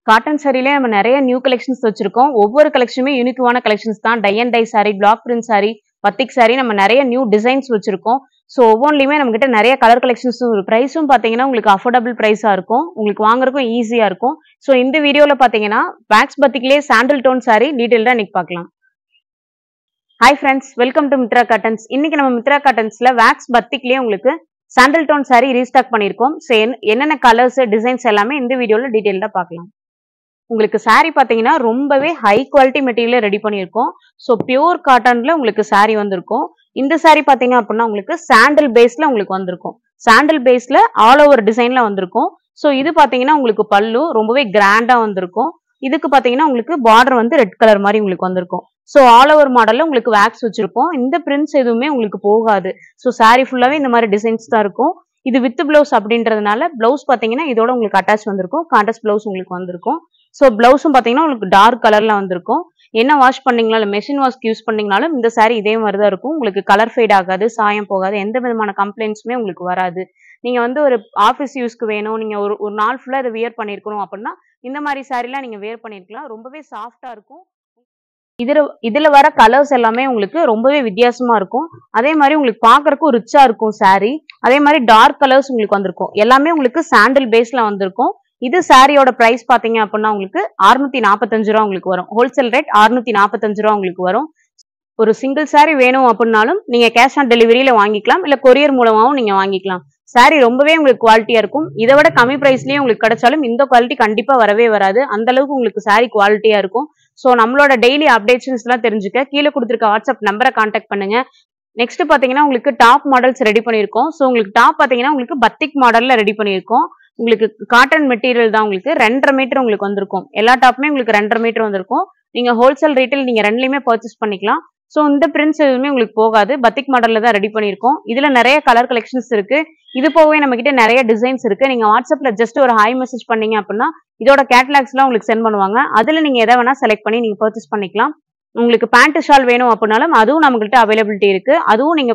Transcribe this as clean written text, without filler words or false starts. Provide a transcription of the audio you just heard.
Cotton சாரிலே நம்ம நிறைய new collections வச்சிருக்கோம். ஒவ்வொரு கலெக்ஷனுமே யூனிக்கான கலெக்ஷன்ஸ் தான். Tie and tie sari, block print sari, batik sari நம்ம நிறைய நியூ டிசைன்ஸ் வச்சிருக்கோம். ஸோ ஒவ்வொன்றிலுமே நம்ம கிட்ட நிறைய கலர் கலெக்ஷன்ஸும் பிரைஸும் பார்த்தீங்கன்னா உங்களுக்கு அஃபோர்டபுள் ப்ரைஸாக இருக்கும். உங்களுக்கு வாங்குறதுக்கும் ஈஸியாக இருக்கும். ஸோ இந்த வீடியோவில் பார்த்தீங்கன்னா வேக்ஸ் பத்திக்லேயே சாண்டில் டோன் சாரி டீட்டெயில்டாக இன்னைக்கு பார்க்கலாம். Hi friends, welcome to Mitra cottons. இன்னைக்கு நம்ம மித்ரா காட்டன்ஸ்ல வேக்ஸ் பத்திக்லேயே உங்களுக்கு சாண்டில் டோன் சாரி ரீஸ்டாக் பண்ணியிருக்கோம். ஸோ என்னென்ன கலர்ஸ் டிசைன்ஸ் எல்லாமே இந்த வீடியோவில் டீட்டெயில்டாக பார்க்கலாம். உங்களுக்கு சாரி பார்த்தீங்கன்னா ரொம்பவே ஹை குவாலிட்டி மெட்டீரியல் ரெடி பண்ணியிருக்கோம். ஸோ பியூர் காட்டன்ல உங்களுக்கு சாரி வந்திருக்கும். இந்த சாரி பார்த்தீங்க அப்படின்னா உங்களுக்கு சாண்டில் பேஸ்ல உங்களுக்கு வந்திருக்கும். சாண்டில் பேஸ்ல ஆல் ஓவர் டிசைன்ல வந்திருக்கும். ஸோ இது பார்த்தீங்கன்னா உங்களுக்கு பல்லு ரொம்பவே கிராண்டா வந்திருக்கும். இதுக்கு பார்த்தீங்கன்னா உங்களுக்கு பார்டர் வந்து ரெட் கலர் மாதிரி உங்களுக்கு வந்திருக்கும். ஸோ ஆல் ஓவர் மாடல்ல உங்களுக்கு வேக்ஸ் வச்சிருக்கோம். இந்த பிரிண்ட்ஸ் எதுவுமே உங்களுக்கு போகாது. ஸோ சாரி ஃபுல்லாவே இந்த மாதிரி டிசைன்ஸ் தான் இருக்கும். இது வித் பிளவுஸ் அப்படின்றதுனால பிளவுஸ் பார்த்தீங்கன்னா இதோட உங்களுக்கு அட்டாச் வந்திருக்கும். கான்ட்ராஸ்ட் பிளவுஸ் உங்களுக்கு வந்திருக்கும். ஸோ பிளவுஸும் பார்த்தீங்கன்னா உங்களுக்கு டார்க் கலர்ல வந்திருக்கும். என்ன வாஷ் பண்ணீங்களா இல்லை மெஷின் வாஷ்க்கு யூஸ் பண்ணீங்கனாலும் இந்த சாரி இதே மாதிரி தான் இருக்கும். உங்களுக்கு கலர் ஃபேட் ஆகாது, சாயம் போகாது, எந்த விதமான கம்ப்ளைண்ட்ஸுமே உங்களுக்கு வராது. நீங்க வந்து ஒரு ஆஃபீஸ் யூஸ்க்கு வேணும், நீங்க ஒரு நாள் ஃபுல்லா இதை வியர் பண்ணிருக்கணும் அப்படின்னா இந்த மாதிரி சாரிலாம் நீங்க வியர் பண்ணிருக்கலாம். ரொம்பவே சாஃப்டா இருக்கும். இதுல வர கலர்ஸ் எல்லாமே உங்களுக்கு ரொம்பவே வித்தியாசமா இருக்கும். அதே மாதிரி உங்களுக்கு பாக்குறதுக்கும் ரிச்சா இருக்கும் சாரி. அதே மாதிரி டார்க் கலர்ஸ் உங்களுக்கு வந்திருக்கும். எல்லாமே உங்களுக்கு சாண்டில் பேஸ்ல வந்திருக்கும். இது சாரியோட பிரைஸ் பாத்தீங்க அப்படின்னா உங்களுக்கு 645 ரூபா உங்களுக்கு வரும். ஹோல்சேல் ரேட் 645 ரூபா உங்களுக்கு வரும். ஒரு சிங்கிள் சாரி வேணும் அப்படின்னாலும் நீங்க கேஷ் ஆன் டெலிவரியில வாங்கிக்கலாம், இல்ல கொரியர் மூலமாவும் நீங்க வாங்கிக்கலாம். சாரி ரொம்பவே உங்களுக்கு குவாலிட்டியா இருக்கும். இதை விட கம்மி பிரைஸ்லயே உங்களுக்கு கிடைச்சாலும் இந்த குவாலிட்டி கண்டிப்பா வரவே வராது. அந்த அளவுக்கு உங்களுக்கு சாரி குவாலிட்டியா இருக்கும். ஸோ நம்மளோட டெய்லி அப்டேஷன்ஸ் எல்லாம் தெரிஞ்சுக்க கீழே கொடுத்துருக்க வாட்ஸ்அப் நம்பரை கான்டாக்ட் பண்ணுங்க. நெக்ஸ்ட் பாத்தீங்கன்னா உங்களுக்கு டாப் மாடல்ஸ் ரெடி பண்ணிருக்கோம். ஸோ உங்களுக்கு டாப் பாத்தீங்கன்னா உங்களுக்கு பத்திக் மாடல்ல ரெடி பண்ணிருக்கோம். உங்களுக்கு காட்டன் மெட்டீரியல் தான். உங்களுக்கு 2.5 மீட்டர் உங்களுக்கு வந்திருக்கும். எல்லா டாப்புமே உங்களுக்கு 2.5 மீட்டர் வந்திருக்கும். நீங்க ஹோல்சேல் ரீட்டைல் நீங்க ரெண்டுலயுமே பர்ச்சேஸ் பண்ணிக்கலாம். ஸோ இந்த பிரிண்ட்ஸ் எதுவுமே உங்களுக்கு போகாது. பத்திக் மாடல்ல தான் ரெடி பண்ணிருக்கோம். இதுல நிறைய கலர் கலெக்ஷன்ஸ் இருக்கு. இது போகவே நம்ம கிட்ட நிறைய டிசைன்ஸ் இருக்கு. நீங்க வாட்ஸ்அப்ல ஜஸ்ட் ஒரு ஹாய் மெசேஜ் பண்ணீங்க அப்படின்னா இதோட கேட்டலாக்ஸ் எல்லாம் உங்களுக்கு சென்ட் பண்ணுவாங்க. அதுல நீங்க எதை வேணா செலக்ட் பண்ணி நீங்க பர்ச்சேஸ் பண்ணிக்கலாம். உங்களுக்கு பேண்ட் ஷால் வேணும் அப்படின்னாலும் அதுவும் நம்மகிட்ட அவைலபிலிட்டி இருக்கு. அதுவும் நீங்க